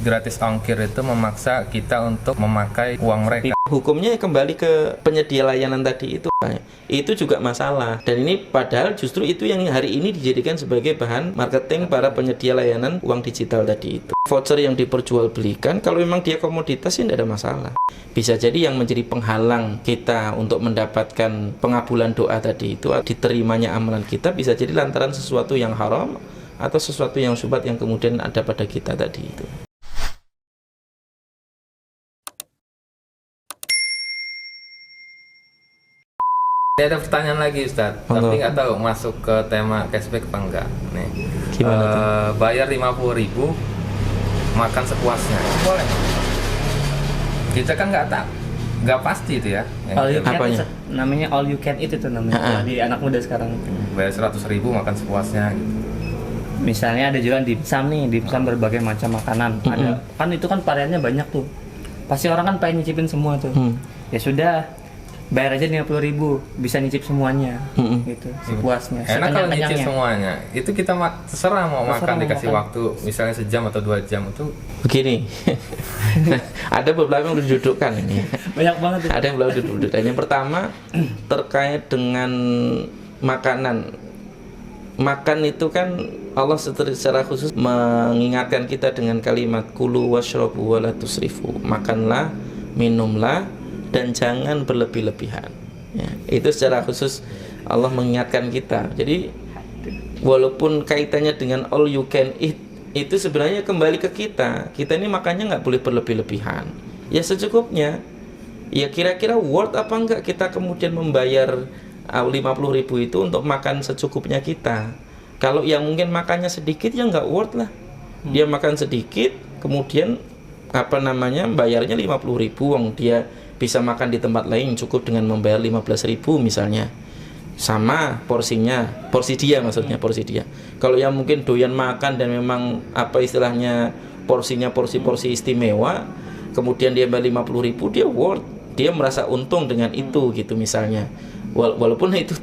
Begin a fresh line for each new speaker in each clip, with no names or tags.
Gratis ongkir itu memaksa kita untuk memakai uang mereka.
Hukumnya kembali ke penyedia layanan tadi itu juga masalah. Dan ini padahal justru itu yang hari ini dijadikan sebagai bahan marketing para penyedia layanan uang digital tadi itu. Voucher yang diperjualbelikan, kalau memang dia komoditas sih tidak ada masalah. Bisa jadi yang menjadi penghalang kita untuk mendapatkan pengabulan doa tadi itu, diterimanya amalan kita, bisa jadi lantaran sesuatu yang haram atau sesuatu yang syubhat yang kemudian ada pada kita tadi itu.
Saya ada pertanyaan lagi Ustadz, tapi nggak tahu masuk ke tema cashback apa enggak. Nih,
gimana
bayar 50.000 makan sepuasnya, boleh? Kita kan nggak pasti itu ya.
All you can namanya all you can eat itu namanya di anak muda sekarang.
Bayar 100.000 makan sepuasnya. Gitu.
Misalnya ada jualan dimsum nih, dimsum berbagai macam makanan. Ada kan itu kan variannya banyak tuh. Pasti orang kan pengen nyicipin semua tuh. Ya sudah, bayar aja 50.000, bisa nyicip semuanya, gitu, sepuasnya.
Enak kalau nyicip semuanya. Itu kita terserah mau makan, dikasih waktu, misalnya sejam atau 2 jam itu.
Begini, ada beberapa yang didudukkan ini.
Banyak banget.
Ada yang belum didudukkan. Yang pertama terkait dengan makanan. Makan itu kan Allah secara khusus mengingatkan kita dengan kalimat kulu washrabu wala tusrifu. Makanlah, minumlah, dan jangan berlebih-lebihan ya, itu secara khusus Allah mengingatkan kita. Jadi walaupun kaitannya dengan all you can eat, itu sebenarnya kembali ke kita ini makannya nggak boleh berlebih-lebihan, ya secukupnya. Ya kira-kira worth apa enggak kita kemudian membayar 50.000 itu untuk makan secukupnya kita. Kalau yang mungkin makannya sedikit ya nggak worth lah. Dia makan sedikit kemudian bayarnya 50.000, wong dia bisa makan di tempat lain cukup dengan membayar 15.000 misalnya, sama porsinya, porsi dia. Kalau yang mungkin doyan makan dan memang istilahnya porsinya porsi istimewa, kemudian dia bayar 50.000, dia worth, dia merasa untung dengan itu gitu misalnya. Walaupun itu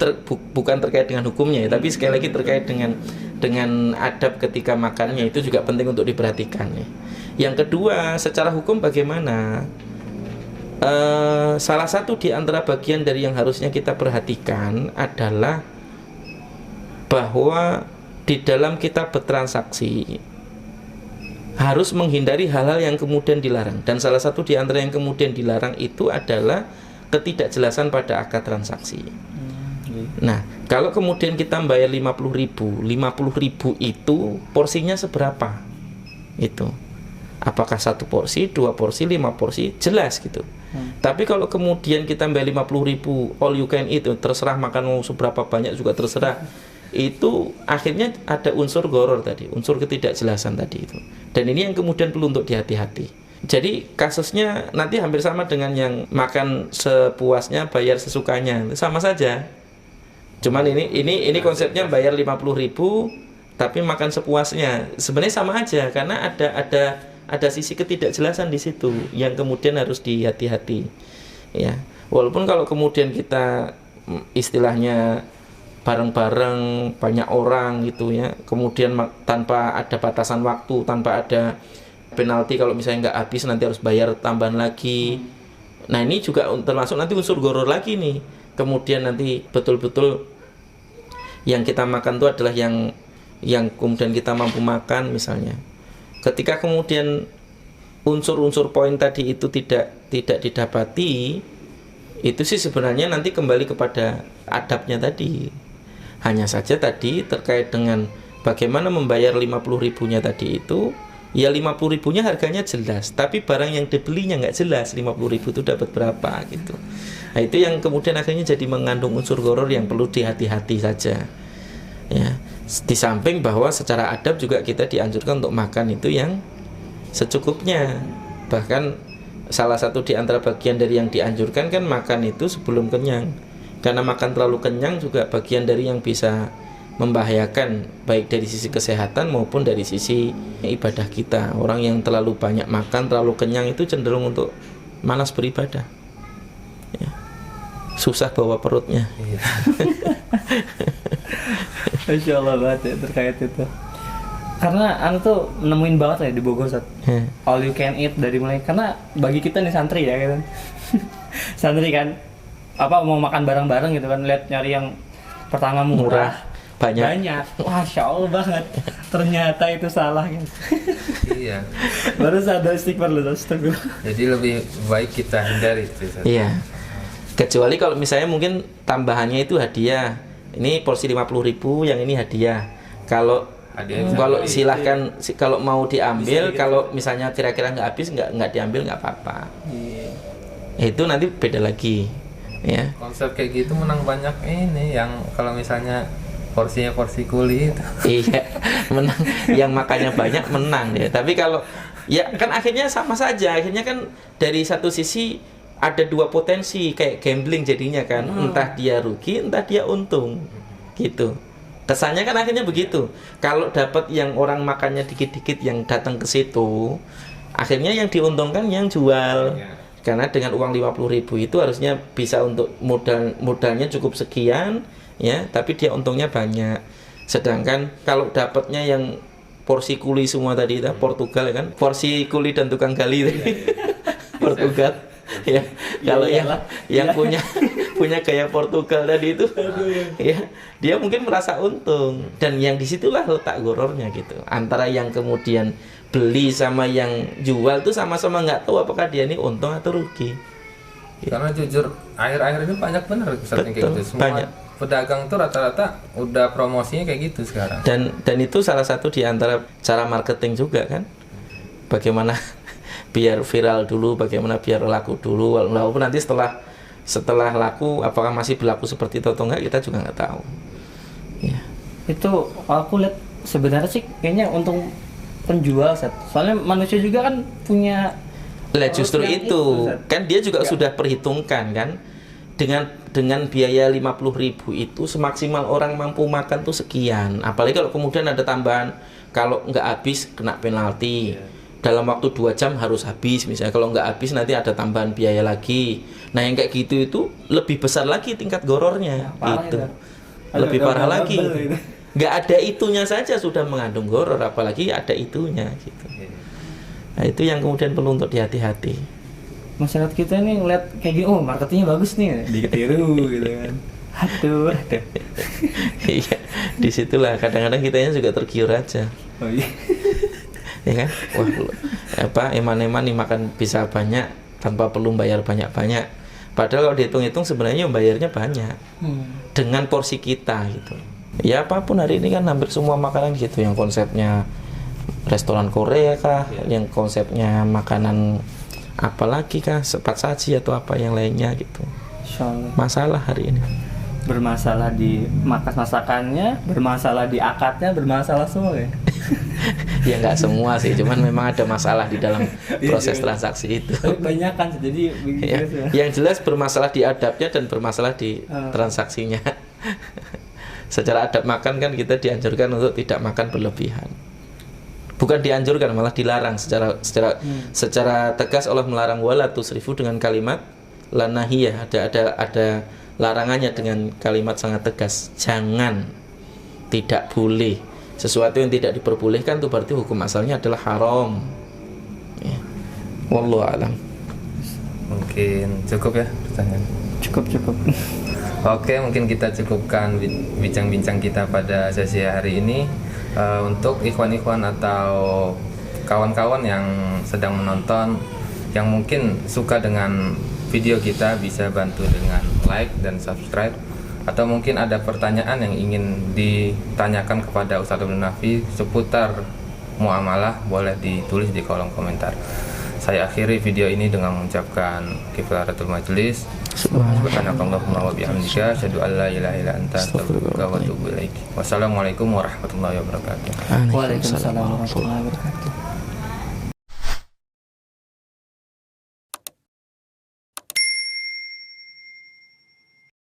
bukan terkait dengan hukumnya ya, tapi sekali lagi terkait dengan adab ketika makannya, itu juga penting untuk diperhatikan ya. Yang kedua, secara hukum bagaimana? Salah satu di antara bagian dari yang harusnya kita perhatikan adalah bahwa di dalam kita bertransaksi harus menghindari hal-hal yang kemudian dilarang. Dan salah satu di antara yang kemudian dilarang itu adalah ketidakjelasan pada akad transaksi. Nah, kalau kemudian kita bayar 50.000 itu porsinya seberapa? Itu apakah 1 porsi, 2 porsi, 5 porsi, jelas gitu. Tapi kalau kemudian kita bayar 50.000 all you can eat, terserah makan mau seberapa banyak juga terserah, itu akhirnya ada unsur gharar tadi, unsur ketidakjelasan tadi itu. Dan ini yang kemudian perlu untuk dihati-hati. Jadi kasusnya nanti hampir sama dengan yang makan sepuasnya bayar sesukanya, sama saja. Cuman ini konsepnya bayar 50.000 tapi makan sepuasnya, sebenarnya sama aja karena ada sisi ketidakjelasan di situ yang kemudian harus dihati-hati ya. Walaupun kalau kemudian kita istilahnya bareng-bareng banyak orang gitu ya, kemudian tanpa ada batasan waktu, tanpa ada penalti kalau misalnya nggak habis nanti harus bayar tambahan lagi. Nah ini juga termasuk nanti unsur gharar lagi nih. Kemudian nanti betul-betul yang kita makan itu adalah yang kemudian kita mampu makan misalnya. Ketika kemudian unsur-unsur poin tadi itu tidak didapati, itu sih sebenarnya nanti kembali kepada adabnya tadi. Hanya saja tadi terkait dengan bagaimana membayar 50.000-nya tadi itu, ya 50.000-nya harganya jelas, tapi barang yang dibelinya nggak jelas 50.000 itu dapat berapa gitu. Nah itu yang kemudian akhirnya jadi mengandung unsur gharar yang perlu dihati-hati saja ya. Di samping bahwa secara adab juga kita dianjurkan untuk makan itu yang secukupnya. Bahkan salah satu di antara bagian dari yang dianjurkan kan makan itu sebelum kenyang. Karena makan terlalu kenyang juga bagian dari yang bisa membahayakan baik dari sisi kesehatan maupun dari sisi ibadah kita. Orang yang terlalu banyak makan, terlalu kenyang itu cenderung untuk malas beribadah ya. Susah bawa perutnya.
Masya Allah banget ya terkait itu. Karena anu tuh nemuin banget ya di Bogor Ustaz.
Ya.
All you can eat dari mulai, karena bagi kita nih santri ya kan. Santri kan apa mau makan bareng-bareng gitu kan, lihat nyari yang pertama murah, banyak. Masya Allah banget. Ternyata itu salah kan.
Iya.
Baru sadar istighfar lu, astagfirullah.
Jadi lebih baik kita hindari itu. Ustaz.
Iya. Kecuali kalau misalnya mungkin tambahannya itu hadiah. Ini porsi 50.000, yang ini hadiah. Kalau silahkan kalau mau diambil, kalau misalnya kira-kira nggak habis nggak diambil nggak apa-apa. Itu nanti beda lagi. Ya.
Konsep kayak gitu menang banyak ini yang kalau misalnya porsinya porsi kulit.
Iya, menang. Yang makannya banyak menang ya. Tapi kalau ya kan akhirnya sama saja. Akhirnya kan dari satu sisi ada dua potensi kayak gambling jadinya kan. Entah dia rugi, entah dia untung. Gitu. Kesannya kan akhirnya begitu. Kalau dapat yang orang makannya dikit-dikit yang datang ke situ, akhirnya yang diuntungkan yang jual. Karena dengan uang 50.000 itu harusnya bisa untuk modalnya cukup sekian ya, tapi dia untungnya banyak. Sedangkan kalau dapatnya yang porsi kuli semua tadi itu Portugal kan, porsi kuli dan tukang gali tadi. Portugal ya. Kalau yang punya gaya Portugal tadi itu ya, dia mungkin merasa untung, dan yang disitulah letak gorornya gitu. Antara yang kemudian beli sama yang jual tuh sama-sama nggak tahu apakah dia ini untung atau rugi. Gitu.
Karena jujur akhir-akhir ini banyak benar kayak gitu. Semua
banyak.
Pedagang tuh rata-rata udah promosinya kayak gitu sekarang.
Dan itu salah satu di antara cara marketing juga kan. Bagaimana biar viral dulu, bagaimana biar laku dulu. Walaupun nanti setelah laku apakah masih berlaku seperti itu atau enggak kita juga nggak tahu. Ya.
Itu aku lihat sebenarnya sih kayaknya untung penjual Ustaz. Soalnya manusia juga kan punya.
Lah justru itu kan dia juga sudah perhitungkan kan, dengan biaya 50.000 itu semaksimal orang mampu makan tuh sekian. Apalagi kalau kemudian ada tambahan, kalau nggak habis kena penalti. Dalam waktu 2 jam harus habis misalnya. Kalau nggak habis nanti ada tambahan biaya lagi. Nah yang kayak gitu itu lebih besar lagi tingkat gorornya gitu. Lebih parah lagi. Nggak ada itunya saja sudah mengandung goror, apalagi ada itunya gitu. Nah itu yang kemudian perlu untuk dihati-hati.
Masyarakat kita ini ngeliat kayak gini, oh marketingnya bagus nih, ditiru gitu kan. Aduh.
Iya, disitulah kadang-kadang kitanya juga tergiur aja.
Oh iya.
Ya kan? Wah, eman-eman nih makan bisa banyak tanpa perlu bayar banyak-banyak. Padahal kalau dihitung-hitung sebenarnya bayarnya banyak. Dengan porsi kita gitu. Ya apapun hari ini kan hampir semua makanan gitu, yang konsepnya restoran Korea kah, yang konsepnya makanan apalagi kah, cepat saji atau apa yang lainnya gitu. Masalah hari ini.
Bermasalah di masakannya, bermasalah di akadnya, bermasalah semua ya.
Ya nggak semua sih, cuman memang ada masalah di dalam proses transaksi itu.
Banyak kan, jadi
ya, yang jelas bermasalah di adabnya dan bermasalah di transaksinya. Secara adab makan kan kita dianjurkan untuk tidak makan berlebihan. Bukan dianjurkan, malah dilarang secara tegas. Allah melarang wala tusrifu dengan kalimat la nahiyah. Ada larangannya dengan kalimat sangat tegas. Jangan, tidak boleh. Sesuatu yang tidak diperbolehkan itu berarti hukum asalnya adalah haram. Ya. Wallahu a'lam.
Mungkin cukup ya pertanyaan.
Cukup.
Oke, mungkin kita cukupkan bincang-bincang kita pada sesi hari ini. Untuk ikhwan-ikhwan atau kawan-kawan yang sedang menonton, yang mungkin suka dengan video kita, bisa bantu dengan like dan subscribe. Atau mungkin ada pertanyaan yang ingin ditanyakan kepada Ustaz Abdul Nafi seputar muamalah, boleh ditulis di kolom komentar. Saya akhiri video ini dengan mengucapkan kifaratul majlis. Subhanakallahumma wa bihamdika asyhadu an la ilaha illa anta astaghfiruka wa atubu ilaik. Wassalamualaikum warahmatullahi wabarakatuh.
Waalaikumsalam warahmatullahi wabarakatuh.